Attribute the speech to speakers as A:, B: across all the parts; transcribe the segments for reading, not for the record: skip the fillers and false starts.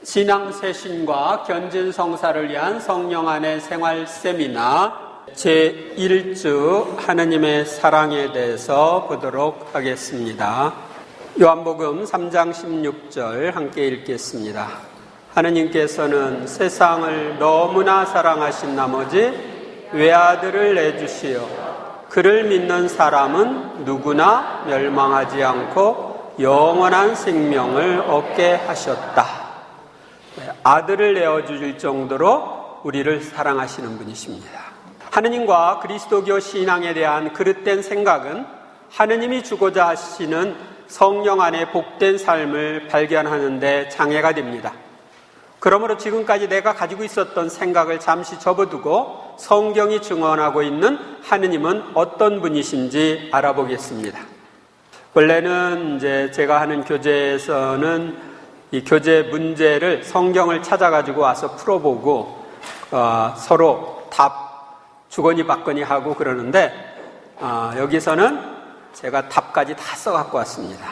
A: 신앙쇄신과 견진성사를 위한 성령 안의 생활 세미나 제1주 하느님의 사랑에 대해서 보도록 하겠습니다. 요한복음 3장 16절 함께 읽겠습니다. 하느님께서는 세상을 너무나 사랑하신 나머지 외아들을 내주시어 그를 믿는 사람은 누구나 멸망하지 않고 영원한 생명을 얻게 하셨다. 아들을 내어주실 정도로 우리를 사랑하시는 분이십니다. 하느님과 그리스도교 신앙에 대한 그릇된 생각은 하느님이 주고자 하시는 성령 안의 복된 삶을 발견하는 데 장애가 됩니다. 그러므로 지금까지 내가 가지고 있었던 생각을 잠시 접어두고 성경이 증언하고 있는 하느님은 어떤 분이신지 알아보겠습니다. 원래는 제가 하는 교재에서는 이 교재 문제를 성경을 찾아가지고 와서 풀어보고 서로 답 주거니 받거니 하고 그러는데 여기서는 제가 답까지 다 써갖고 왔습니다.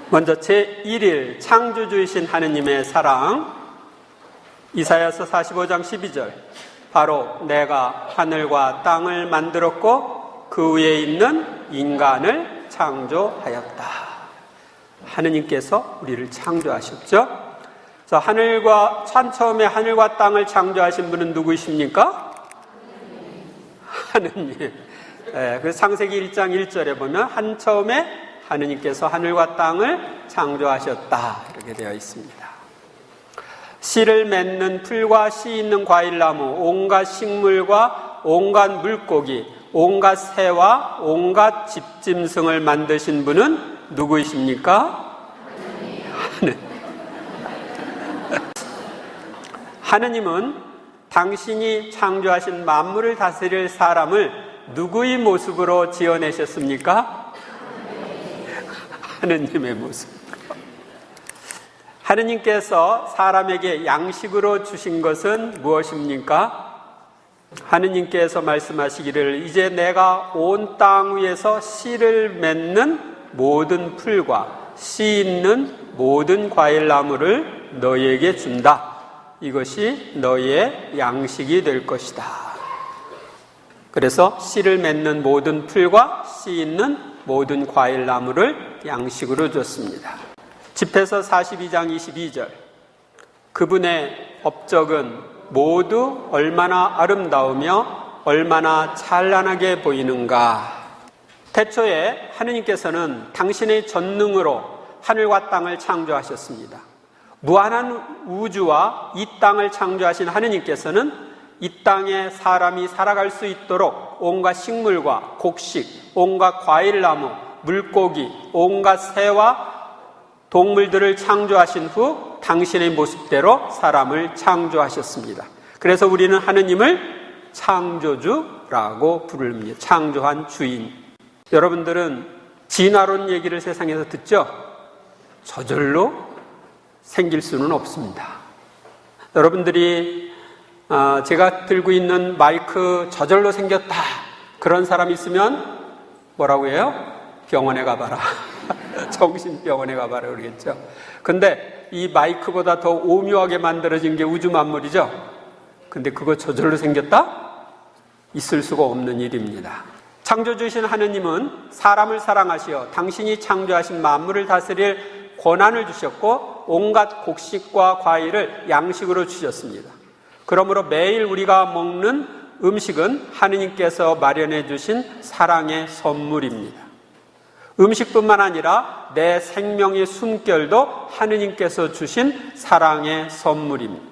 A: 먼저 제1일 창조주이신 하느님의 사랑, 이사야서 45장 12절, 바로 내가 하늘과 땅을 만들었고 그 위에 있는 인간을 창조하였다. 하느님께서 우리를 창조하셨죠. 그래서 처음에 하늘과 땅을 창조하신 분은 누구이십니까? 하느님. 그래서 창세기 1장 1절에 보면 처음에 하느님께서 하늘과 땅을 창조하셨다 이렇게 되어 있습니다. 씨를 맺는 풀과 씨 있는 과일나무, 온갖 식물과 온갖 물고기, 온갖 새와 온갖 집짐승을 만드신 분은 누구이십니까? 하느님은 당신이 창조하신 만물을 다스릴 사람을 누구의 모습으로 지어내셨습니까? 하느님의 모습. 하느님께서 사람에게 양식으로 주신 것은 무엇입니까? 하느님께서 말씀하시기를 이제 내가 온 땅 위에서 씨를 맺는 모든 풀과 씨 있는 모든 과일나무를 너희에게 준다. 이것이 너희의 양식이 될 것이다. 그래서 씨를 맺는 모든 풀과 씨 있는 모든 과일나무를 양식으로 줬습니다. 집에서 42장 22절, 그분의 업적은 모두 얼마나 아름다우며 얼마나 찬란하게 보이는가. 태초에 하느님께서는 당신의 전능으로 하늘과 땅을 창조하셨습니다. 무한한 우주와 이 땅을 창조하신 하느님께서는 이 땅에 사람이 살아갈 수 있도록 온갖 식물과 곡식, 온갖 과일나무, 물고기, 온갖 새와 동물들을 창조하신 후 당신의 모습대로 사람을 창조하셨습니다. 그래서 우리는 하느님을 창조주라고 부릅니다. 창조한 주인. 여러분들은 진화론 얘기를 세상에서 듣죠? 저절로 생길 수는 없습니다. 여러분들이 제가 들고 있는 마이크 저절로 생겼다 그런 사람 있으면 뭐라고 해요? 병원에 가봐라. 정신병원에 가봐라 그러겠죠. 근데 이 마이크보다 더 오묘하게 만들어진 게 우주 만물이죠. 근데 그거 저절로 생겼다? 있을 수가 없는 일입니다. 창조주신 하느님은 사람을 사랑하시어 당신이 창조하신 만물을 다스릴 권한을 주셨고 온갖 곡식과 과일을 양식으로 주셨습니다. 그러므로 매일 우리가 먹는 음식은 하느님께서 마련해 주신 사랑의 선물입니다. 음식뿐만 아니라 내 생명의 숨결도 하느님께서 주신 사랑의 선물입니다.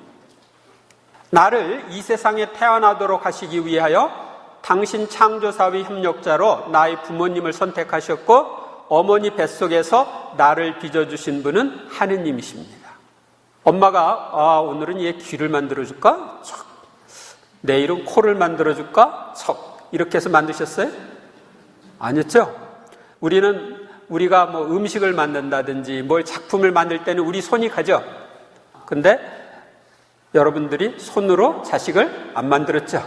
A: 나를 이 세상에 태어나도록 하시기 위하여 당신 창조사의 협력자로 나의 부모님을 선택하셨고 어머니 뱃속에서 나를 빚어주신 분은 하느님이십니다. 엄마가 오늘은 얘 귀를 만들어줄까? 척. 내일은 코를 만들어줄까? 척. 이렇게 해서 만드셨어요? 아니었죠? 우리가 음식을 만든다든지 뭘 작품을 만들 때는 우리 손이 가죠. 근데 여러분들이 손으로 자식을 안 만들었죠.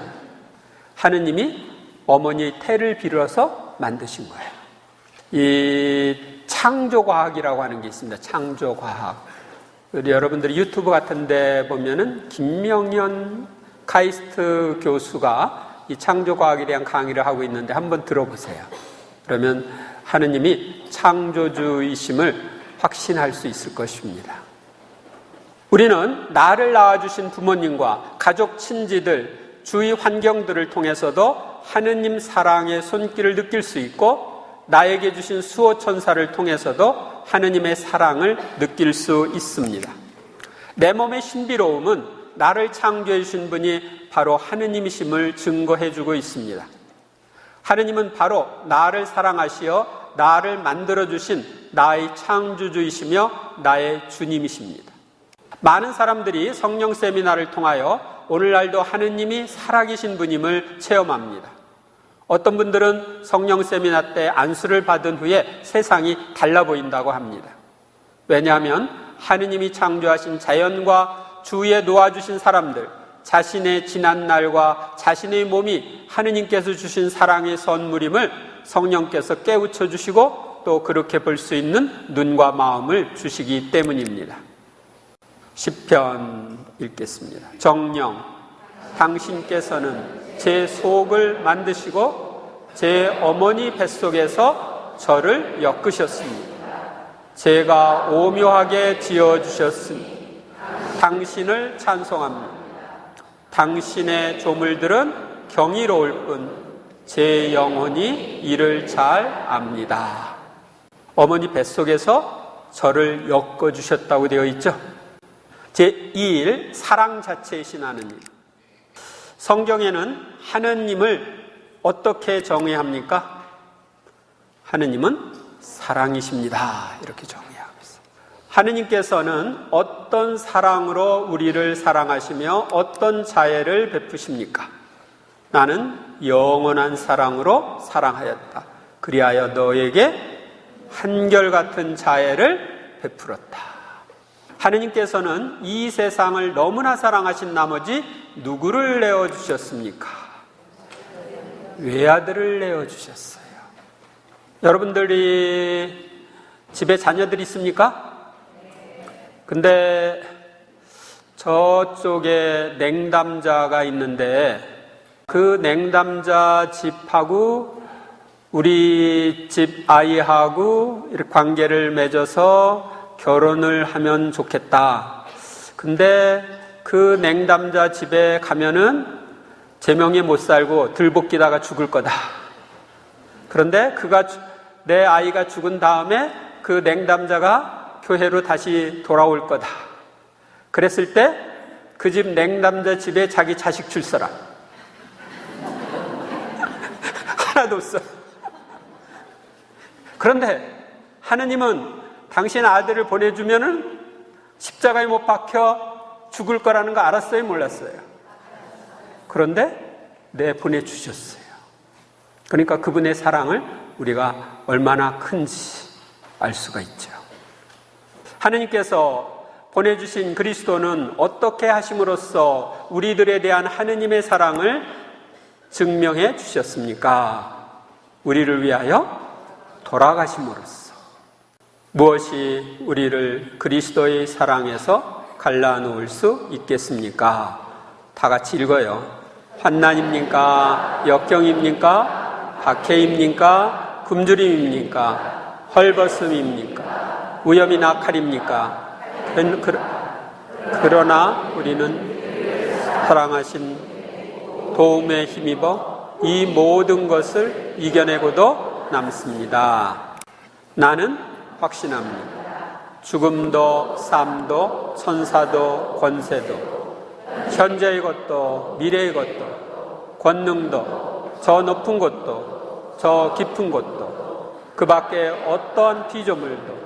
A: 하느님이 어머니의 태를 빌어서 만드신 거예요. 이 창조과학이라고 하는 게 있습니다. 창조과학. 우리 여러분들이 유튜브 같은 데 보면은 김명현 카이스트 교수가 이 창조과학에 대한 강의를 하고 있는데 한번 들어보세요. 그러면 하느님이 창조주이심을 확신할 수 있을 것입니다. 우리는 나를 낳아주신 부모님과 가족, 친지들, 주위 환경들을 통해서도 하느님 사랑의 손길을 느낄 수 있고, 나에게 주신 수호 천사를 통해서도 하느님의 사랑을 느낄 수 있습니다. 내 몸의 신비로움은 나를 창조해 주신 분이 바로 하느님이심을 증거해 주고 있습니다. 하느님은 바로 나를 사랑하시어 나를 만들어 주신 나의 창조주이시며 나의 주님이십니다. 많은 사람들이 성령 세미나를 통하여 오늘날도 하느님이 살아계신 분임을 체험합니다. 어떤 분들은 성령 세미나 때 안수를 받은 후에 세상이 달라 보인다고 합니다. 왜냐하면 하느님이 창조하신 자연과 주위에 놓아주신 사람들, 자신의 지난 날과 자신의 몸이 하느님께서 주신 사랑의 선물임을 성령께서 깨우쳐 주시고 또 그렇게 볼 수 있는 눈과 마음을 주시기 때문입니다. 시편 읽겠습니다. 정령, 당신께서는 제 속을 만드시고 제 어머니 뱃속에서 저를 엮으셨습니다. 제가 오묘하게 지어주셨으니 당신을 찬송합니다. 당신의 조물들은 경이로울 뿐 제 영혼이 이를 잘 압니다. 어머니 뱃속에서 저를 엮어주셨다고 되어 있죠. 제2일 사랑 자체이신 하느님. 성경에는 하느님을 어떻게 정의합니까? 하느님은 사랑이십니다. 이렇게 정의하고 있어요. 하느님께서는 어떤 사랑으로 우리를 사랑하시며 어떤 자애를 베푸십니까? 나는 영원한 사랑으로 사랑하였다. 그리하여 너에게 한결같은 자애를 베풀었다. 하느님께서는 이 세상을 너무나 사랑하신 나머지 누구를 내어주셨습니까? 외아들을 내어주셨어요. 여러분들이 집에 자녀들이 있습니까? 근데 저쪽에 냉담자가 있는데 그 냉담자 집하고 우리 집 아이하고 이렇게 관계를 맺어서 결혼을 하면 좋겠다. 근데 그 냉담자 집에 가면은 제명에 못 살고 들볶이다가 죽을 거다. 그런데 내 아이가 죽은 다음에 그 냉담자가 교회로 다시 돌아올 거다. 그랬을 때 그 집 냉담자 집에 자기 자식 줄 사람 하나도 없어. 그런데 하느님은 당신 아들을 보내주면은 십자가에 못 박혀 죽을 거라는 거 알았어요? 몰랐어요? 그런데 보내주셨어요. 그러니까 그분의 사랑을 우리가 얼마나 큰지 알 수가 있죠. 하느님께서 보내주신 그리스도는 어떻게 하심으로써 우리들에 대한 하느님의 사랑을 증명해 주셨습니까? 우리를 위하여 돌아가심으로써. 무엇이 우리를 그리스도의 사랑에서 갈라놓을 수 있겠습니까? 다 같이 읽어요. 환난입니까? 역경입니까? 박해입니까? 굶주림입니까? 헐벗음입니까? 위험이 낙할입니까? 그러나 우리는 사랑하신 도움에 힘입어 이 모든 것을 이겨내고도 남습니다. 나는 확신합니다. 죽음도 삶도 천사도 권세도 현재의 것도 미래의 것도 권능도 저 높은 곳도 저 깊은 곳도 그 밖에 어떠한 피조물도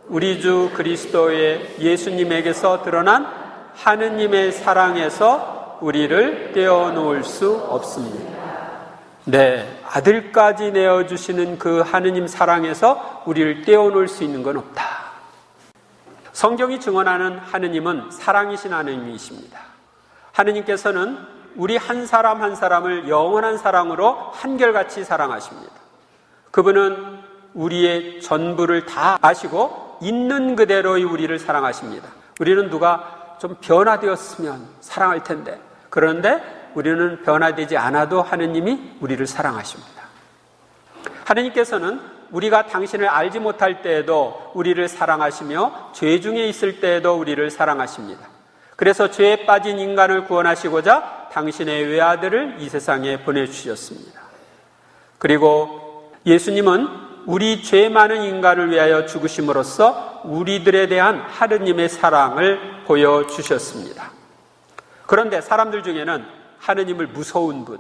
A: 우리 주 그리스도의 예수님에게서 드러난 하느님의 사랑에서 우리를 떼어놓을 수 없습니다. 아들까지 내어주시는 그 하느님 사랑에서 우리를 떼어놓을 수 있는 건 없다. 성경이 증언하는 하느님은 사랑이신 하느님이십니다. 하느님께서는 우리 한 사람 한 사람을 영원한 사랑으로 한결같이 사랑하십니다. 그분은 우리의 전부를 다 아시고 있는 그대로의 우리를 사랑하십니다. 우리는 누가 좀 변화되었으면 사랑할 텐데, 그런데 우리는 변화되지 않아도 하느님이 우리를 사랑하십니다. 하느님께서는 우리가 당신을 알지 못할 때에도 우리를 사랑하시며 죄 중에 있을 때에도 우리를 사랑하십니다. 그래서 죄에 빠진 인간을 구원하시고자 당신의 외아들을 이 세상에 보내주셨습니다. 그리고 예수님은 우리 죄 많은 인간을 위하여 죽으심으로써 우리들에 대한 하느님의 사랑을 보여주셨습니다. 그런데 사람들 중에는 하느님을 무서운 분,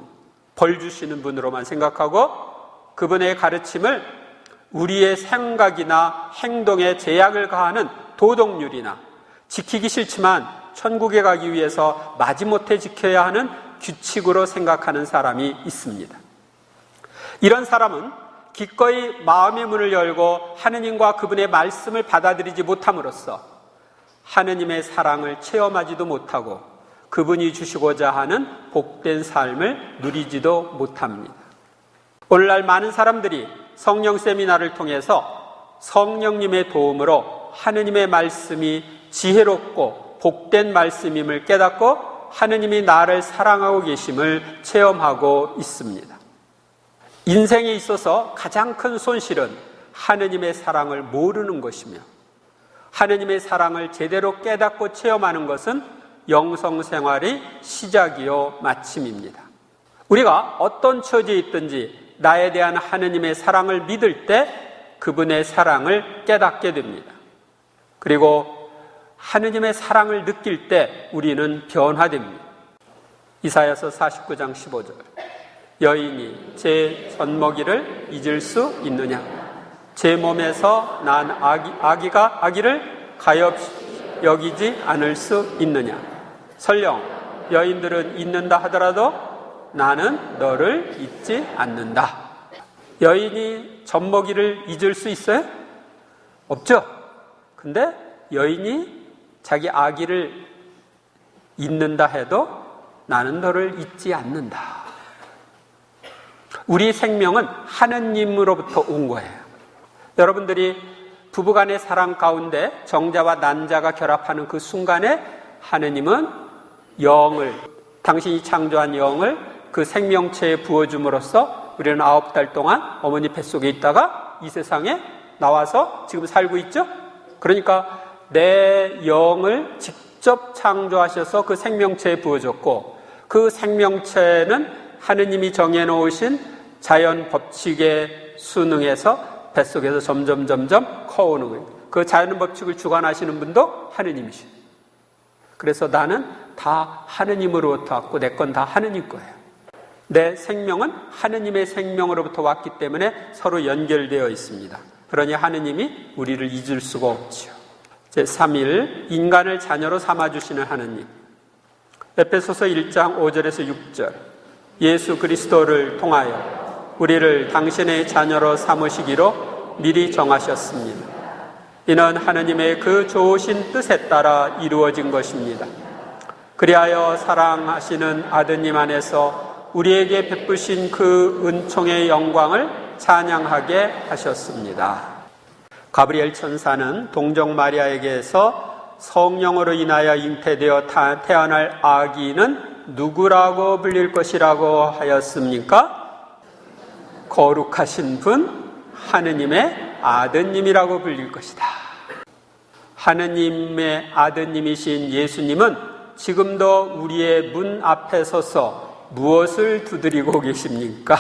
A: 벌 주시는 분으로만 생각하고 그분의 가르침을 우리의 생각이나 행동에 제약을 가하는 도덕률이나 지키기 싫지만 천국에 가기 위해서 마지못해 지켜야 하는 규칙으로 생각하는 사람이 있습니다. 이런 사람은 기꺼이 마음의 문을 열고 하느님과 그분의 말씀을 받아들이지 못함으로써 하느님의 사랑을 체험하지도 못하고 그분이 주시고자 하는 복된 삶을 누리지도 못합니다. 오늘날 많은 사람들이 성령 세미나를 통해서 성령님의 도움으로 하느님의 말씀이 지혜롭고 복된 말씀임을 깨닫고 하느님이 나를 사랑하고 계심을 체험하고 있습니다. 인생에 있어서 가장 큰 손실은 하느님의 사랑을 모르는 것이며 하느님의 사랑을 제대로 깨닫고 체험하는 것은 영성생활의 시작이요 마침입니다. 우리가 어떤 처지에 있든지 나에 대한 하느님의 사랑을 믿을 때 그분의 사랑을 깨닫게 됩니다. 그리고 하느님의 사랑을 느낄 때 우리는 변화됩니다. 이사야서 49장 15절 여인이 제 젖먹이를 잊을 수 있느냐? 제 몸에서 난 아기를 가엾이 여기지 않을 수 있느냐? 설령 여인들은 잊는다 하더라도 나는 너를 잊지 않는다. 여인이 젖먹이를 잊을 수 있어요? 없죠? 근데 여인이 자기 아기를 잊는다 해도 나는 너를 잊지 않는다. 우리 생명은 하느님으로부터 온 거예요. 여러분들이 부부간의 사랑 가운데 정자와 난자가 결합하는 그 순간에 하느님은 영을, 당신이 창조한 영을 그 생명체에 부어줌으로써 우리는 9달 동안 어머니 뱃속에 있다가 이 세상에 나와서 지금 살고 있죠? 그러니까 내 영을 직접 창조하셔서 그 생명체에 부어줬고 그 생명체는 하느님이 정해놓으신 자연 법칙에 순응해서 뱃속에서 점점 커오는 거예요. 그 자연 법칙을 주관하시는 분도 하느님이시죠. 그래서 나는 다 하느님으로부터 왔고 내 건 다 하느님 거예요. 내 생명은 하느님의 생명으로부터 왔기 때문에 서로 연결되어 있습니다. 그러니 하느님이 우리를 잊을 수가 없죠. 제3일 인간을 자녀로 삼아주시는 하느님. 에베소서 1장 5절에서 6절 예수 그리스도를 통하여 우리를 당신의 자녀로 삼으시기로 미리 정하셨습니다. 이는 하느님의 그 좋으신 뜻에 따라 이루어진 것입니다. 그리하여 사랑하시는 아드님 안에서 우리에게 베푸신 그 은총의 영광을 찬양하게 하셨습니다. 가브리엘 천사는 동정 마리아에게서 성령으로 인하여 잉태되어 태어날 아기는 누구라고 불릴 것이라고 하였습니까? 거룩하신 분 하느님의 아드님이라고 불릴 것이다. 하느님의 아드님이신 예수님은 지금도 우리의 문 앞에 서서 무엇을 두드리고 계십니까?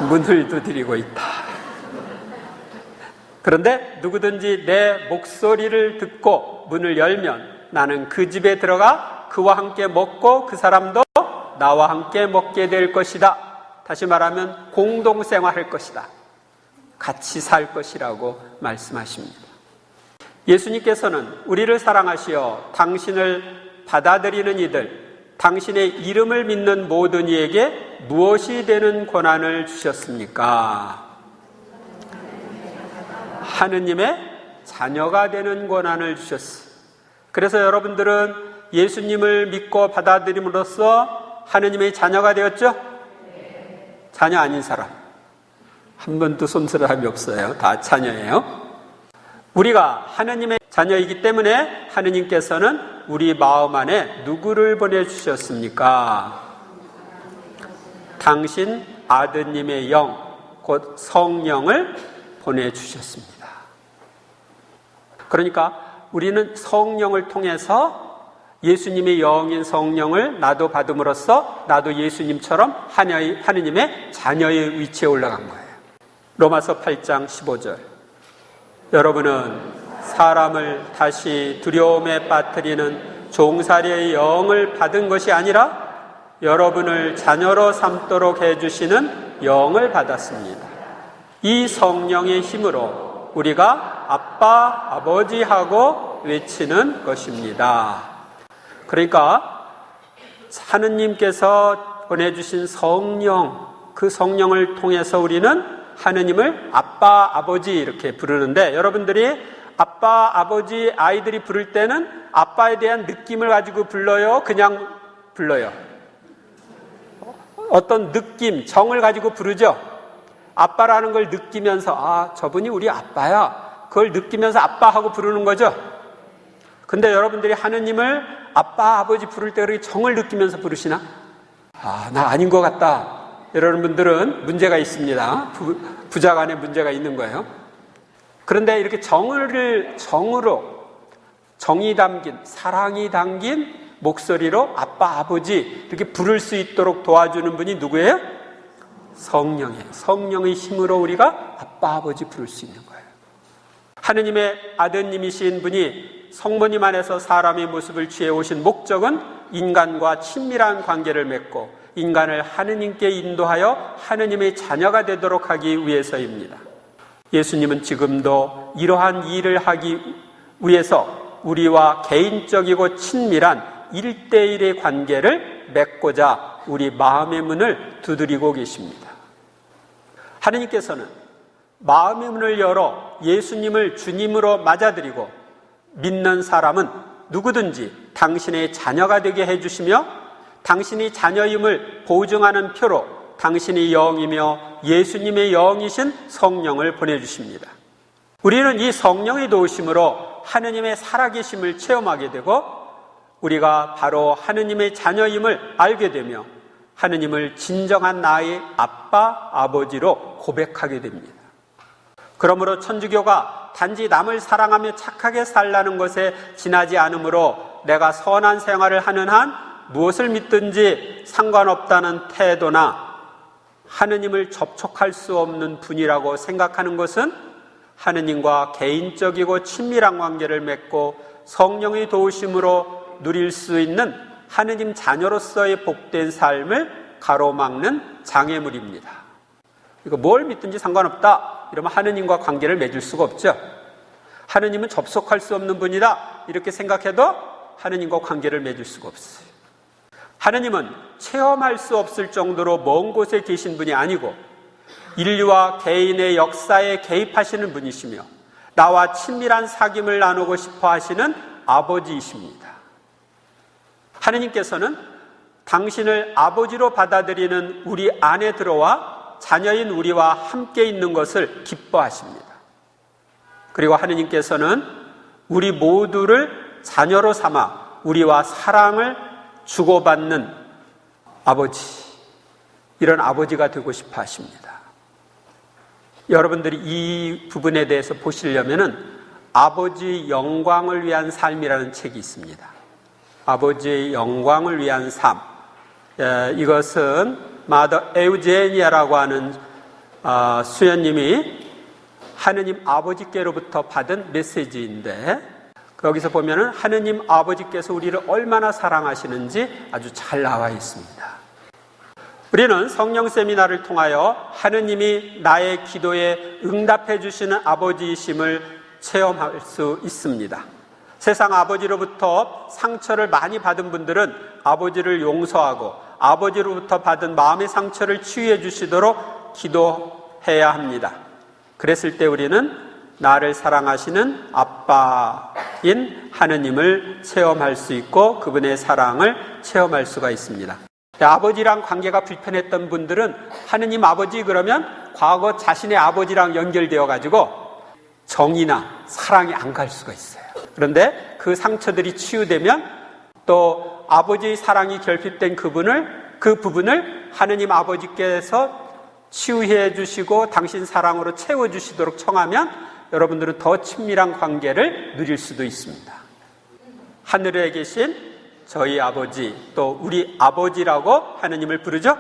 A: 문을 두드리고 있다. 그런데 누구든지 내 목소리를 듣고 문을 열면 나는 그 집에 들어가 그와 함께 먹고 그 사람도 나와 함께 먹게 될 것이다. 다시 말하면 공동생활할 것이다. 같이 살 것이라고 말씀하십니다. 예수님께서는 우리를 사랑하시어 당신을 받아들이는 이들, 당신의 이름을 믿는 모든 이에게 무엇이 되는 권한을 주셨습니까? 하느님의 자녀가 되는 권한을 주셨어요. 그래서 여러분들은 예수님을 믿고 받아들임으로써 하느님의 자녀가 되었죠? 자녀 아닌 사람 한 번도 손 든 사람이 없어요. 다 자녀예요. 우리가 하느님의 자녀이기 때문에 하느님께서는 우리 마음 안에 누구를 보내주셨습니까? 당신 아드님의 영, 곧 성령을 보내주셨습니다. 그러니까 우리는 성령을 통해서 예수님의 영인 성령을 나도 받음으로써 나도 예수님처럼 하느님의 자녀의 위치에 올라간 거예요. 로마서 8장 15절. 여러분은 사람을 다시 두려움에 빠뜨리는 종살이의 영을 받은 것이 아니라 여러분을 자녀로 삼도록 해주시는 영을 받았습니다. 이 성령의 힘으로 우리가 아빠, 아버지 하고 외치는 것입니다. 그러니까 하느님께서 보내주신 성령, 그 성령을 통해서 우리는 하느님을 아빠, 아버지 이렇게 부르는데, 여러분들이 아빠, 아버지 아이들이 부를 때는 아빠에 대한 느낌을 가지고 불러요? 그냥 불러요? 어떤 느낌, 정을 가지고 부르죠? 아빠라는 걸 느끼면서, 아, 저분이 우리 아빠야. 그걸 느끼면서 아빠하고 부르는 거죠? 근데 여러분들이 하느님을 아빠, 아버지 부를 때 그렇게 정을 느끼면서 부르시나? 아, 나 아닌 것 같다. 이런 분들은 문제가 있습니다. 부자 간에 문제가 있는 거예요. 그런데 이렇게 정으로, 정이 담긴, 사랑이 담긴 목소리로 아빠, 아버지 이렇게 부를 수 있도록 도와주는 분이 누구예요? 성령이에요. 성령의 힘으로 우리가 아빠, 아버지 부를 수 있는 거예요. 하느님의 아드님이신 분이 성모님 안에서 사람의 모습을 취해 오신 목적은 인간과 친밀한 관계를 맺고 인간을 하느님께 인도하여 하느님의 자녀가 되도록 하기 위해서입니다. 예수님은 지금도 이러한 일을 하기 위해서 우리와 개인적이고 친밀한 1대1의 관계를 맺고자 우리 마음의 문을 두드리고 계십니다. 하느님께서는 마음의 문을 열어 예수님을 주님으로 맞아들이고 믿는 사람은 누구든지 당신의 자녀가 되게 해주시며 당신이 자녀임을 보증하는 표로 당신이 영이며 예수님의 영이신 성령을 보내주십니다. 우리는 이 성령의 도우심으로 하느님의 살아계심을 체험하게 되고 우리가 바로 하느님의 자녀임을 알게 되며 하느님을 진정한 나의 아빠, 아버지로 고백하게 됩니다. 그러므로 천주교가 단지 남을 사랑하며 착하게 살라는 것에 지나지 않으므로 내가 선한 생활을 하는 한 무엇을 믿든지 상관없다는 태도나 하느님을 접촉할 수 없는 분이라고 생각하는 것은 하느님과 개인적이고 친밀한 관계를 맺고 성령의 도우심으로 누릴 수 있는 하느님 자녀로서의 복된 삶을 가로막는 장애물입니다. 이거 뭘 믿든지 상관없다 이러면 하느님과 관계를 맺을 수가 없죠. 하느님은 접속할 수 없는 분이다 이렇게 생각해도 하느님과 관계를 맺을 수가 없어요. 하느님은 체험할 수 없을 정도로 먼 곳에 계신 분이 아니고 인류와 개인의 역사에 개입하시는 분이시며 나와 친밀한 사귐을 나누고 싶어 하시는 아버지이십니다. 하느님께서는 당신을 아버지로 받아들이는 우리 안에 들어와 자녀인 우리와 함께 있는 것을 기뻐하십니다. 그리고 하느님께서는 우리 모두를 자녀로 삼아 우리와 사랑을 주고받는 아버지, 이런 아버지가 되고 싶어 하십니다. 여러분들이 이 부분에 대해서 보시려면은 아버지 영광을 위한 삶이라는 책이 있습니다. 아버지의 영광을 위한 삶. 이것은 마더 에우제니아라고 하는 수녀님이 하느님 아버지께로부터 받은 메시지인데 거기서 보면은 하느님 아버지께서 우리를 얼마나 사랑하시는지 아주 잘 나와 있습니다. 우리는 성령 세미나를 통하여 하느님이 나의 기도에 응답해 주시는 아버지이심을 체험할 수 있습니다. 세상 아버지로부터 상처를 많이 받은 분들은 아버지를 용서하고 아버지로부터 받은 마음의 상처를 치유해 주시도록 기도해야 합니다. 그랬을 때 우리는 나를 사랑하시는 아빠인 하느님을 체험할 수 있고 그분의 사랑을 체험할 수가 있습니다. 아버지랑 관계가 불편했던 분들은 하느님 아버지 그러면 과거 자신의 아버지랑 연결되어 가지고 정이나 사랑이 안 갈 수가 있어요. 그런데 그 상처들이 치유되면 또 아버지의 사랑이 결핍된 그 부분을 하느님 아버지께서 치유해 주시고 당신 사랑으로 채워주시도록 청하면 여러분들은 더 친밀한 관계를 누릴 수도 있습니다. 하늘에 계신 저희 아버지, 또 우리 아버지라고 하느님을 부르죠.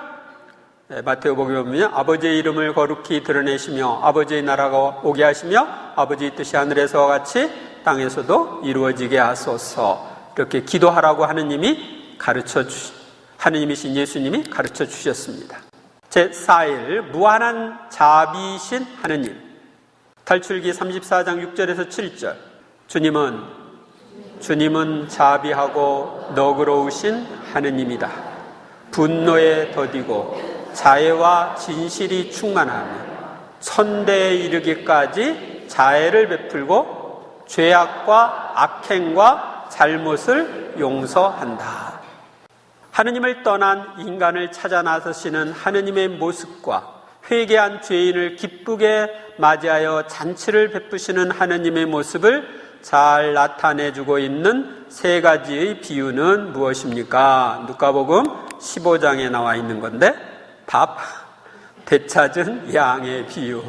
A: 마태복음에 보면 아버지의 이름을 거룩히 드러내시며 아버지의 나라가 오게 하시며 아버지의 뜻이 하늘에서와 같이 땅에서도 이루어지게 하소서, 이렇게 기도하라고 하느님이신 예수님이 가르쳐 주셨습니다. 제4일 무한한 자비이신 하느님. 탈출기 34장 6절에서 7절. 주님은 자비하고 너그러우신 하느님이다. 분노에 더디고 자애와 진실이 충만하며 천대에 이르기까지 자애를 베풀고 죄악과 악행과 잘못을 용서한다. 하느님을 떠난 인간을 찾아 나서시는 하느님의 모습과 회개한 죄인을 기쁘게 맞이하여 잔치를 베푸시는 하느님의 모습을 잘 나타내주고 있는 세 가지의 비유는 무엇입니까? 누가복음 15장에 나와 있는 건데, 답, 되찾은 양의 비유,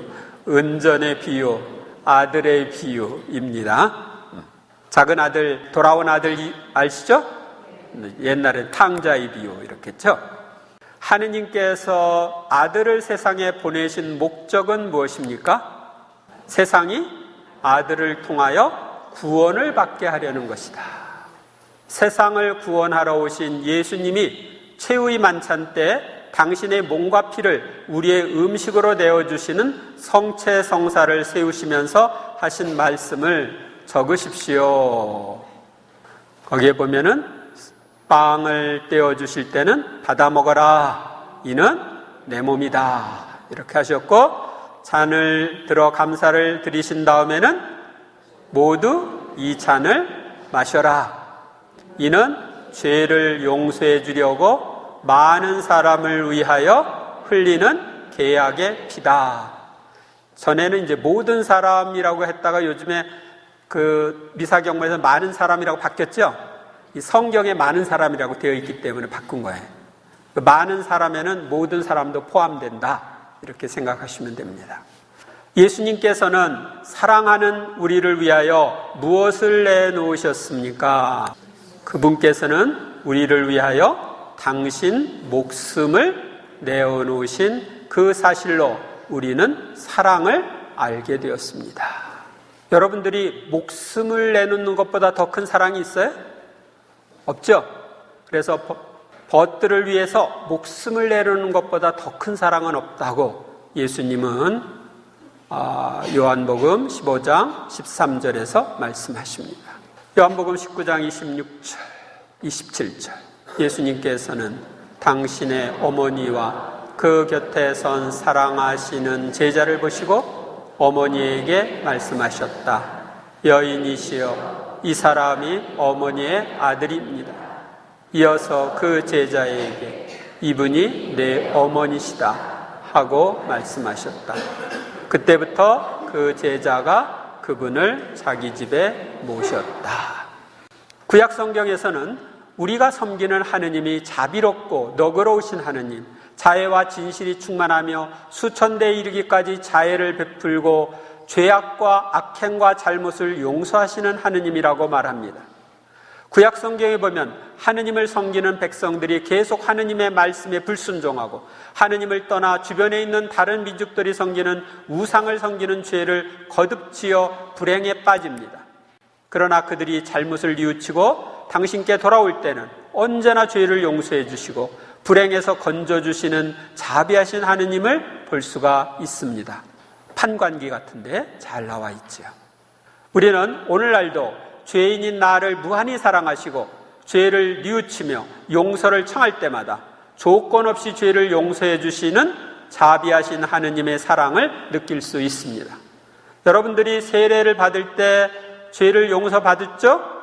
A: 은전의 비유, 아들의 비유입니다. 작은 아들, 돌아온 아들 아시죠? 옛날엔 탕자의 비유 이렇게 했죠. 하느님께서 아들을 세상에 보내신 목적은 무엇입니까? 세상이 아들을 통하여 구원을 받게 하려는 것이다. 세상을 구원하러 오신 예수님이 최후의 만찬 때 당신의 몸과 피를 우리의 음식으로 내어주시는 성체성사를 세우시면서 하신 말씀을 적으십시오. 거기에 보면은 빵을 떼어주실 때는 받아 먹어라. 이는 내 몸이다. 이렇게 하셨고, 잔을 들어 감사를 드리신 다음에는 모두 이 잔을 마셔라. 이는 죄를 용서해 주려고 많은 사람을 위하여 흘리는 계약의 피다. 전에는 이제 모든 사람이라고 했다가 요즘에 그 미사경보에서 많은 사람이라고 바뀌었죠. 이 성경에 많은 사람이라고 되어 있기 때문에 바꾼 거예요. 그 많은 사람에는 모든 사람도 포함된다. 이렇게 생각하시면 됩니다. 예수님께서는 사랑하는 우리를 위하여 무엇을 내놓으셨습니까? 그분께서는 우리를 위하여 당신 목숨을 내어놓으신 그 사실로 우리는 사랑을 알게 되었습니다. 여러분들이 목숨을 내놓는 것보다 더 큰 사랑이 있어요? 없죠? 그래서 벗들을 위해서 목숨을 내놓는 것보다 더 큰 사랑은 없다고 예수님은 요한복음 15장 13절에서 말씀하십니다. 요한복음 19장 26절, 27절. 예수님께서는 당신의 어머니와 그 곁에 선 사랑하시는 제자를 보시고 어머니에게 말씀하셨다. 여인이시여, 이 사람이 어머니의 아들입니다. 이어서 그 제자에게 이분이 내 어머니시다 하고 말씀하셨다. 그때부터 그 제자가 그분을 자기 집에 모셨다. 구약 성경에서는 우리가 섬기는 하느님이 자비롭고 너그러우신 하느님, 자애와 진실이 충만하며 수천대에 이르기까지 자애를 베풀고 죄악과 악행과 잘못을 용서하시는 하느님이라고 말합니다. 구약 성경에 보면 하느님을 섬기는 백성들이 계속 하느님의 말씀에 불순종하고 하느님을 떠나 주변에 있는 다른 민족들이 섬기는 우상을 섬기는 죄를 거듭지어 불행에 빠집니다. 그러나 그들이 잘못을 뉘우치고 당신께 돌아올 때는 언제나 죄를 용서해 주시고 불행에서 건져주시는 자비하신 하느님을 볼 수가 있습니다. 판관기 같은데 잘 나와 있죠. 우리는 오늘날도 죄인인 나를 무한히 사랑하시고 죄를 뉘우치며 용서를 청할 때마다 조건 없이 죄를 용서해 주시는 자비하신 하느님의 사랑을 느낄 수 있습니다. 여러분들이 세례를 받을 때 죄를 용서받았죠?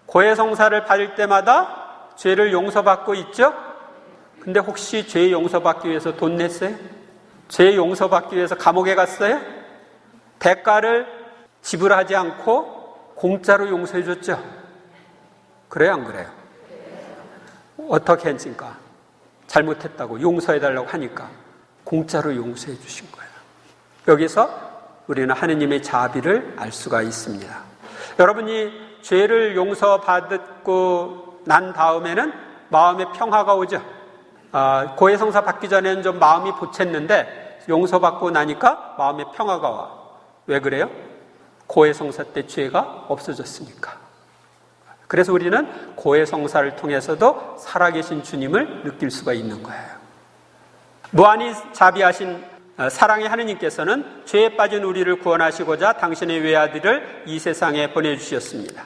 A: 고해성사를 받을 때마다 죄를 용서받고 있죠? 근데 혹시 죄 용서받기 위해서 돈 냈어요? 죄 용서받기 위해서 감옥에 갔어요? 대가를 지불하지 않고 공짜로 용서해 줬죠? 그래요, 안 그래요? 어떻게 했습니까? 잘못했다고 용서해달라고 하니까 공짜로 용서해 주신 거예요. 여기서 우리는 하느님의 자비를 알 수가 있습니다. 여러분이 죄를 용서받고 난 다음에는 마음에 평화가 오죠. 고해성사 받기 전에는 좀 마음이 보챘는데 용서받고 나니까 마음에 평화가 와. 왜 그래요? 고해성사 때 죄가 없어졌으니까. 그래서 우리는 고해성사를 통해서도 살아계신 주님을 느낄 수가 있는 거예요. 무한히 자비하신 사랑의 하느님께서는 죄에 빠진 우리를 구원하시고자 당신의 외아들을 이 세상에 보내주셨습니다.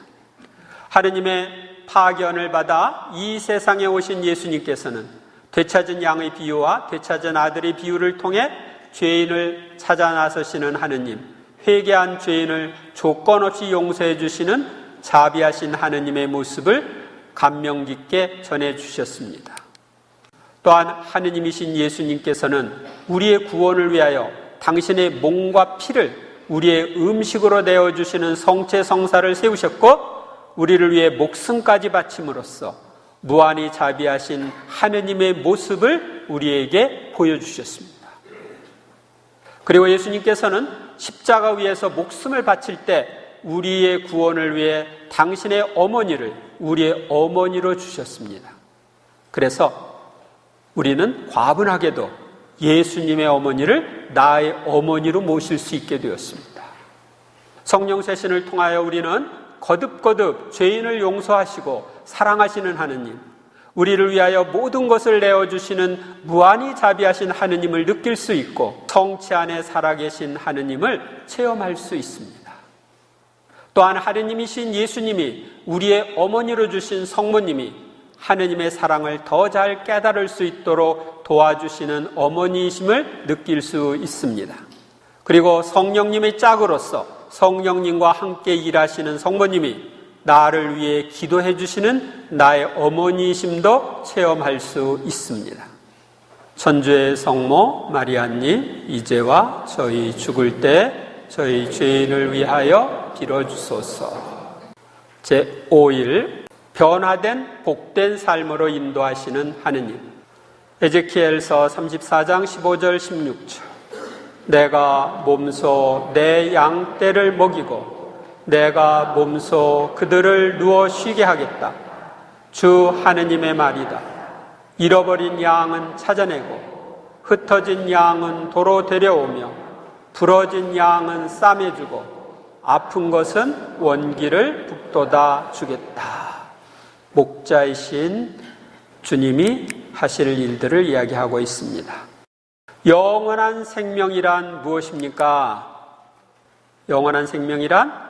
A: 하느님의 파견을 받아 이 세상에 오신 예수님께서는 되찾은 양의 비유와 되찾은 아들의 비유를 통해 죄인을 찾아 나서시는 하느님, 회개한 죄인을 조건 없이 용서해 주시는 자비하신 하느님의 모습을 감명 깊게 전해주셨습니다. 또한 하느님이신 예수님께서는 우리의 구원을 위하여 당신의 몸과 피를 우리의 음식으로 내어주시는 성체성사를 세우셨고 우리를 위해 목숨까지 바침으로써 무한히 자비하신 하느님의 모습을 우리에게 보여주셨습니다. 그리고 예수님께서는 십자가 위에서 목숨을 바칠 때 우리의 구원을 위해 당신의 어머니를 우리의 어머니로 주셨습니다. 그래서 우리는 과분하게도 예수님의 어머니를 나의 어머니로 모실 수 있게 되었습니다. 성령 세신을 통하여 우리는 거듭거듭 죄인을 용서하시고 사랑하시는 하느님, 우리를 위하여 모든 것을 내어주시는 무한히 자비하신 하느님을 느낄 수 있고 성체 안에 살아계신 하느님을 체험할 수 있습니다. 또한 하느님이신 예수님이 우리의 어머니로 주신 성모님이 하느님의 사랑을 더 잘 깨달을 수 있도록 도와주시는 어머니이심을 느낄 수 있습니다. 그리고 성령님의 짝으로서 성령님과 함께 일하시는 성모님이 나를 위해 기도해 주시는 나의 어머니이심도 체험할 수 있습니다. 천주의 성모 마리아님, 이제와 저희 죽을 때 저희 죄인을 위하여 빌어주소서. 제5일 변화된 복된 삶으로 인도하시는 하느님. 에제키엘서 34장 15절 16절. 내가 몸소 내 양떼를 먹이고 내가 몸소 그들을 누워 쉬게 하겠다. 주 하느님의 말이다. 잃어버린 양은 찾아내고 흩어진 양은 도로 데려오며 부러진 양은 싸매주고 아픈 것은 원기를 북돋아 주겠다. 목자이신 주님이 하실 일들을 이야기하고 있습니다. 영원한 생명이란 무엇입니까? 영원한 생명이란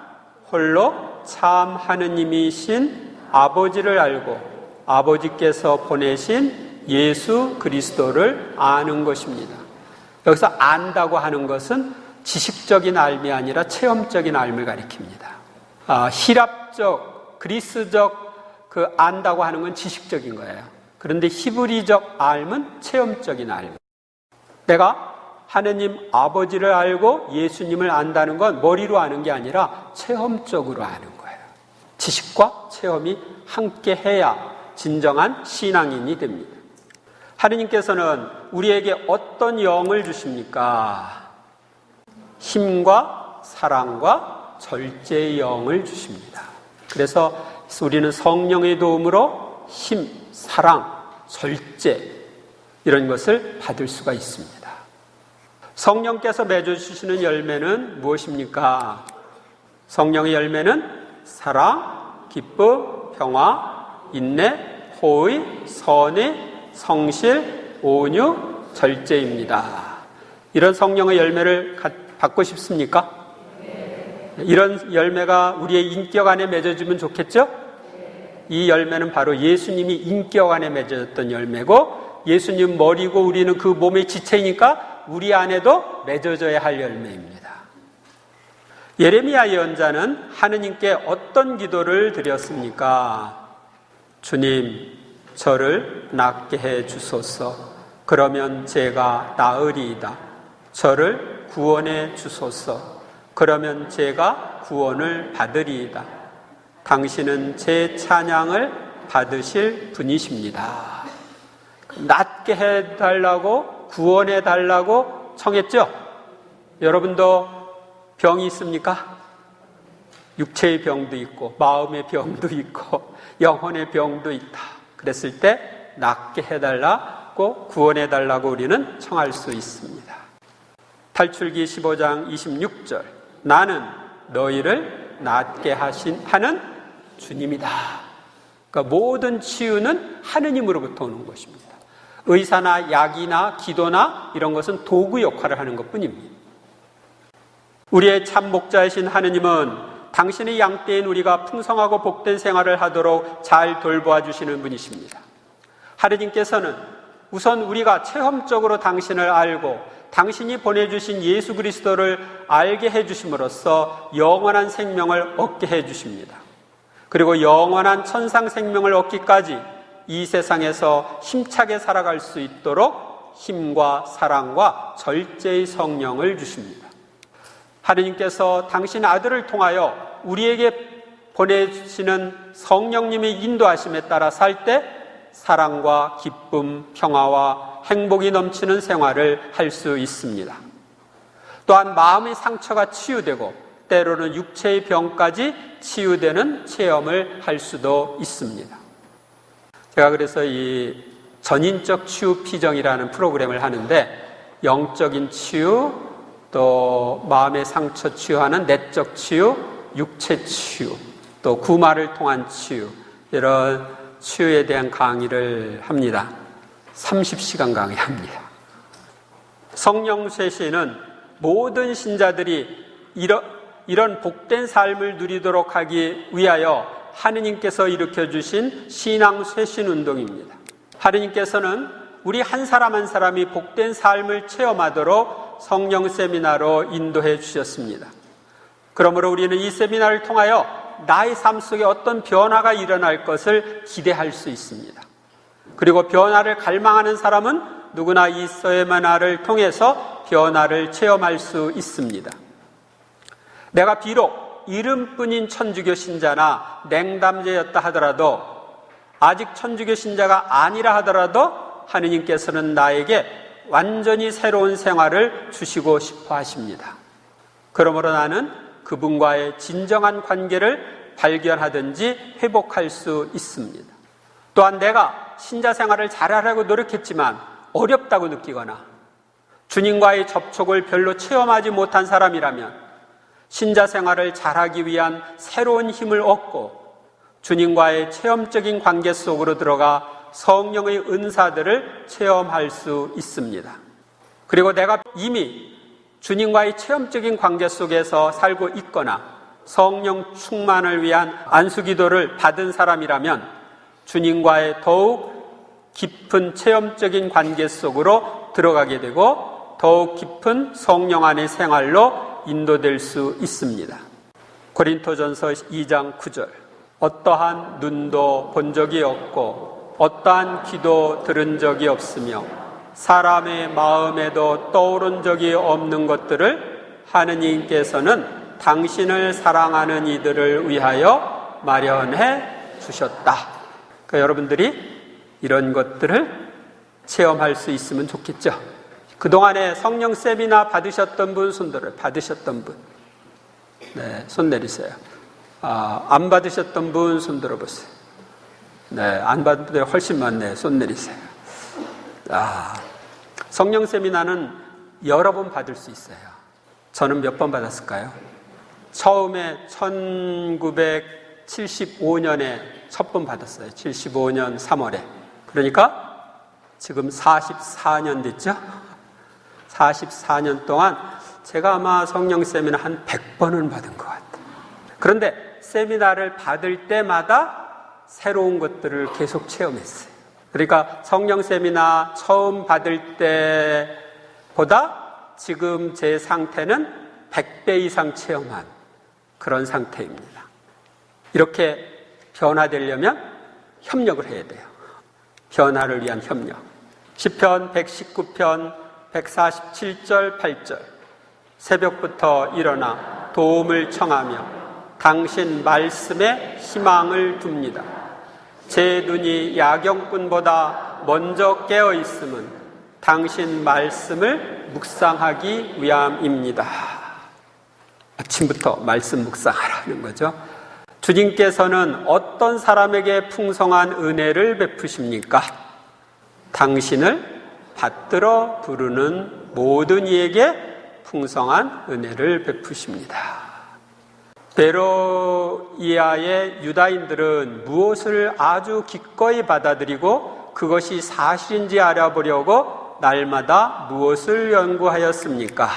A: 홀로 참 하느님이신 아버지를 알고 아버지께서 보내신 예수 그리스도를 아는 것입니다. 여기서 안다고 하는 것은 지식적인 알미 아니라 체험적인 알을 가리킵니다. 히랍적, 그리스적 그 안다고 하는 건 지식적인 거예요. 그런데 히브리적 알은 체험적인 알. 내가 하느님 아버지를 알고 예수님을 안다는 건 머리로 아는 게 아니라 체험적으로 아는 거예요. 지식과 체험이 함께 해야 진정한 신앙인이 됩니다. 하느님께서는 우리에게 어떤 영을 주십니까? 힘과 사랑과 절제의 영을 주십니다. 그래서 우리는 성령의 도움으로 힘, 사랑, 절제 이런 것을 받을 수가 있습니다. 성령께서 맺어주시는 열매는 무엇입니까? 성령의 열매는 사랑, 기쁨, 평화, 인내, 호의, 선의, 성실, 온유, 절제입니다. 이런 성령의 열매를 받고 싶습니까? 이런 열매가 우리의 인격 안에 맺어지면 좋겠죠? 이 열매는 바로 예수님이 인격 안에 맺어졌던 열매고 예수님 머리고 우리는 그 몸의 지체이니까 우리 안에도 맺어져야 할 열매입니다. 예레미야 예언자는 하느님께 어떤 기도를 드렸습니까? 주님, 저를 낫게 해 주소서. 그러면 제가 나으리이다. 저를 구원해 주소서. 그러면 제가 구원을 받으리이다. 당신은 제 찬양을 받으실 분이십니다. 낫게 해달라고, 구원해달라고 청했죠? 여러분도 병이 있습니까? 육체의 병도 있고 마음의 병도 있고 영혼의 병도 있다. 그랬을 때 낫게 해달라고, 구원해달라고 우리는 청할 수 있습니다. 탈출기 15장 26절, 나는 너희를 낫게 하는 주님이다. 그러니까 모든 치유는 하느님으로부터 오는 것입니다. 의사나 약이나 기도나 이런 것은 도구 역할을 하는 것뿐입니다. 우리의 참 목자이신 하느님은 당신의 양떼인 우리가 풍성하고 복된 생활을 하도록 잘 돌보아 주시는 분이십니다. 하느님께서는 우선 우리가 체험적으로 당신을 알고 당신이 보내주신 예수 그리스도를 알게 해주심으로써 영원한 생명을 얻게 해주십니다. 그리고 영원한 천상 생명을 얻기까지 이 세상에서 힘차게 살아갈 수 있도록 힘과 사랑과 절제의 성령을 주십니다. 하느님께서 당신 아들을 통하여 우리에게 보내주시는 성령님의 인도하심에 따라 살 때 사랑과 기쁨, 평화와 행복이 넘치는 생활을 할 수 있습니다. 또한 마음의 상처가 치유되고 때로는 육체의 병까지 치유되는 체험을 할 수도 있습니다. 제가 그래서 이 전인적 치유 피정이라는 프로그램을 하는데 영적인 치유, 또 마음의 상처 치유하는 내적 치유, 육체 치유, 또 구마를 통한 치유, 이런 치유에 대한 강의를 합니다. 30시간 강의합니다. 성령 쇄신은 모든 신자들이 이런 복된 삶을 누리도록 하기 위하여 하느님께서 일으켜주신 신앙 쇄신 운동입니다. 하느님께서는 우리 한 사람 한 사람이 복된 삶을 체험하도록 성령 세미나로 인도해 주셨습니다. 그러므로 우리는 이 세미나를 통하여 나의 삶 속에 어떤 변화가 일어날 것을 기대할 수 있습니다. 그리고 변화를 갈망하는 사람은 누구나 이 세미나를 통해서 변화를 체험할 수 있습니다. 내가 비록 이름뿐인 천주교 신자나 냉담제였다 하더라도, 아직 천주교 신자가 아니라 하더라도 하느님께서는 나에게 완전히 새로운 생활을 주시고 싶어 하십니다. 그러므로 나는 그분과의 진정한 관계를 발견하든지 회복할 수 있습니다. 또한 내가 신자 생활을 잘하려고 노력했지만 어렵다고 느끼거나 주님과의 접촉을 별로 체험하지 못한 사람이라면 신자 생활을 잘하기 위한 새로운 힘을 얻고 주님과의 체험적인 관계 속으로 들어가 성령의 은사들을 체험할 수 있습니다. 그리고 내가 이미 주님과의 체험적인 관계 속에서 살고 있거나 성령 충만을 위한 안수기도를 받은 사람이라면 주님과의 더욱 깊은 체험적인 관계 속으로 들어가게 되고 더욱 깊은 성령 안의 생활로 인도될 수 있습니다. 고린토전서 2장 9절, 어떠한 눈도 본 적이 없고 어떠한 귀도 들은 적이 없으며 사람의 마음에도 떠오른 적이 없는 것들을 하느님께서는 당신을 사랑하는 이들을 위하여 마련해 주셨다. 그러니까 여러분들이 이런 것들을 체험할 수 있으면 좋겠죠. 그동안에 성령 세미나 받으셨던 분, 손들을 받으셨던 분, 네, 손 내리세요. 안 받으셨던 분 손 들어보세요. 네, 안 받은 분들 훨씬 많네. 손 내리세요. 성령 세미나는 여러 번 받을 수 있어요. 저는 몇 번 받았을까요? 처음에 1975년에 첫 번 받았어요. 75년 3월에. 그러니까 지금 44년 됐죠? 44년 동안 제가 아마 성령 세미나 한 100번은 받은 것 같아요. 그런데 세미나를 받을 때마다 새로운 것들을 계속 체험했어요. 그러니까 성령 세미나 처음 받을 때보다 지금 제 상태는 100배 이상 체험한 그런 상태입니다. 이렇게 변화되려면 협력을 해야 돼요. 변화를 위한 협력. 시편 119편 147절 8절, 새벽부터 일어나 도움을 청하며 당신 말씀에 희망을 둡니다. 제 눈이 야경꾼보다 먼저 깨어 있음은 당신 말씀을 묵상하기 위함입니다. 아침부터 말씀 묵상하라는 거죠. 주님께서는 어떤 사람에게 풍성한 은혜를 베푸십니까? 당신을 받들어 부르는 모든 이에게 풍성한 은혜를 베푸십니다. 베로이아의 유다인들은 무엇을 아주 기꺼이 받아들이고 그것이 사실인지 알아보려고 날마다 무엇을 연구하였습니까?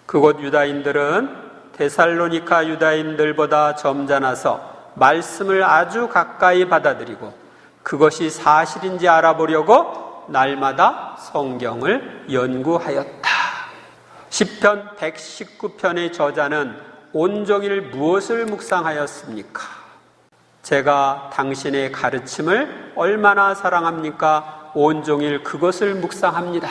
A: 그곳 유다인들은 데살로니가 유다인들보다 점잖아서 말씀을 아주 가까이 받아들이고 그것이 사실인지 알아보려고 날마다 성경을 연구하였다. 시편 119편의 저자는 온종일 무엇을 묵상하였습니까? 제가 당신의 가르침을 얼마나 사랑합니까? 온종일 그것을 묵상합니다.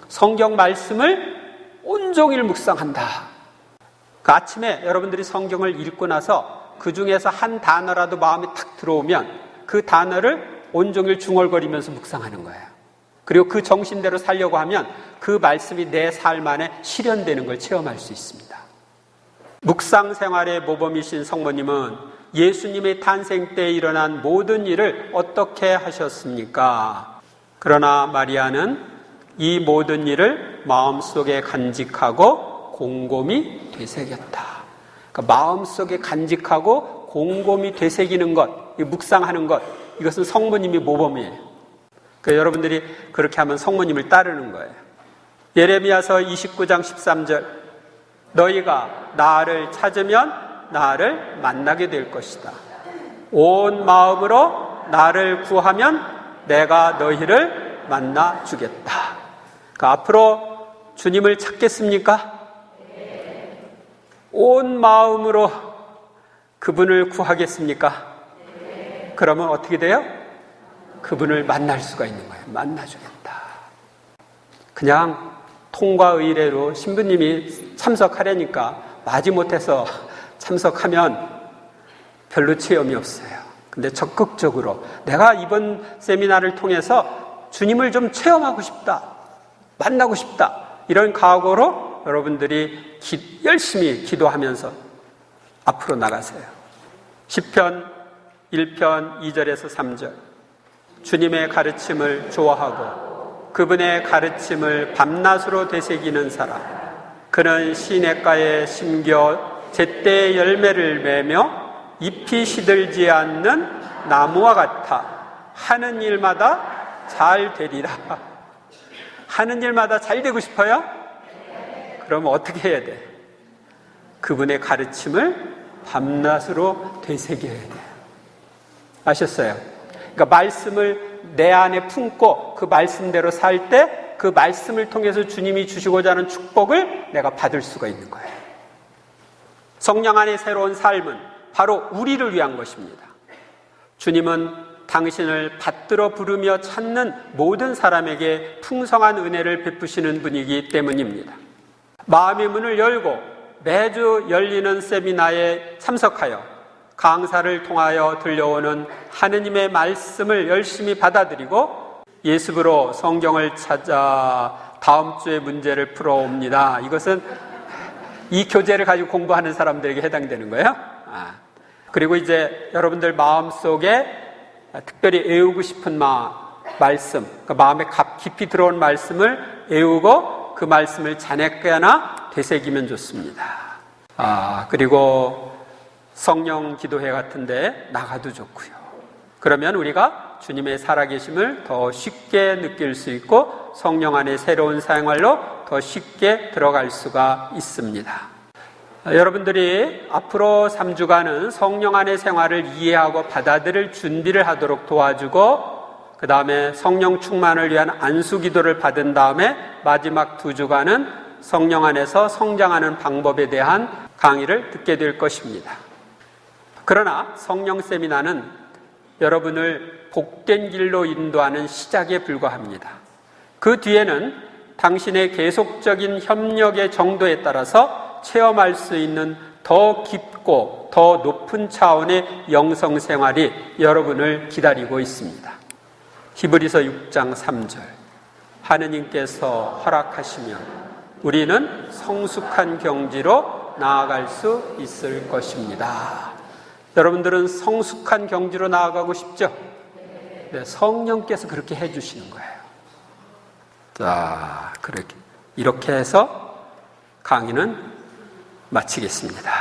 A: 성경 말씀을 온종일 묵상한다. 그 아침에 여러분들이 성경을 읽고 나서 그 중에서 한 단어라도 마음에 탁 들어오면 그 단어를 온종일 중얼거리면서 묵상하는 거예요. 그리고 그 정신대로 살려고 하면 그 말씀이 내 삶 안에 실현되는 걸 체험할 수 있습니다. 묵상 생활의 모범이신 성모님은 예수님의 탄생 때 일어난 모든 일을 어떻게 하셨습니까? 그러나 마리아는 이 모든 일을 마음속에 간직하고 곰곰이 되새겼다. 그러니까 마음속에 간직하고 곰곰이 되새기는 것, 묵상하는 것, 이것은 성모님의 모범이에요. 그러니까 여러분들이 그렇게 하면 성모님을 따르는 거예요. 예레미야서 29장 13절, 너희가 나를 찾으면 나를 만나게 될 것이다. 온 마음으로 나를 구하면 내가 너희를 만나 주겠다. 그러니까 앞으로 주님을 찾겠습니까? 온 마음으로 그분을 구하겠습니까? 그러면 어떻게 돼요? 그분을 만날 수가 있는 거예요. 만나주겠다. 그냥 통과 의례로 신부님이 참석하려니까 마지못해서 참석하면 별로 체험이 없어요. 근데 적극적으로 내가 이번 세미나를 통해서 주님을 좀 체험하고 싶다, 만나고 싶다, 이런 각오로 여러분들이 열심히 기도하면서 앞으로 나가세요. 시편 1편 2절에서 3절, 주님의 가르침을 좋아하고 그분의 가르침을 밤낮으로 되새기는 사람, 그는 시냇가에 심겨 제때 열매를 매며 잎이 시들지 않는 나무와 같아 하는 일마다 잘 되리라. 하는 일마다 잘 되고 싶어요? 그러면 어떻게 해야 돼? 그분의 가르침을 밤낮으로 되새겨야 돼요. 아셨어요? 그러니까 말씀을 내 안에 품고 그 말씀대로 살 때 그 말씀을 통해서 주님이 주시고자 하는 축복을 내가 받을 수가 있는 거예요. 성령 안의 새로운 삶은 바로 우리를 위한 것입니다. 주님은 당신을 받들어 부르며 찾는 모든 사람에게 풍성한 은혜를 베푸시는 분이기 때문입니다. 마음의 문을 열고 매주 열리는 세미나에 참석하여 강사를 통하여 들려오는 하느님의 말씀을 열심히 받아들이고 예습으로 성경을 찾아 다음 주에 문제를 풀어옵니다. 이것은 이 교재를 가지고 공부하는 사람들에게 해당되는 거예요. 그리고 이제 여러분들 마음속에 특별히 외우고 싶은 말씀, 그러니까 마음에 깊이 들어온 말씀을 외우고 그 말씀을 자네께나 되새기면 좋습니다. 그리고 성령 기도회 같은데 나가도 좋고요. 그러면 우리가 주님의 살아계심을 더 쉽게 느낄 수 있고 성령 안의 새로운 생활로 더 쉽게 들어갈 수가 있습니다. 여러분들이 앞으로 3주간은 성령 안의 생활을 이해하고 받아들일 준비를 하도록 도와주고, 그 다음에 성령 충만을 위한 안수 기도를 받은 다음에 마지막 2주간은 성령 안에서 성장하는 방법에 대한 강의를 듣게 될 것입니다. 그러나 성령 세미나는 여러분을 복된 길로 인도하는 시작에 불과합니다. 그 뒤에는 당신의 계속적인 협력의 정도에 따라서 체험할 수 있는 더 깊고 더 높은 차원의 영성 생활이 여러분을 기다리고 있습니다. 히브리서 6장 3절. 하느님께서 허락하시면 우리는 성숙한 경지로 나아갈 수 있을 것입니다. 여러분들은 성숙한 경지로 나아가고 싶죠? 네, 성령께서 그렇게 해주시는 거예요. 자, 이렇게 해서 강의는 마치겠습니다.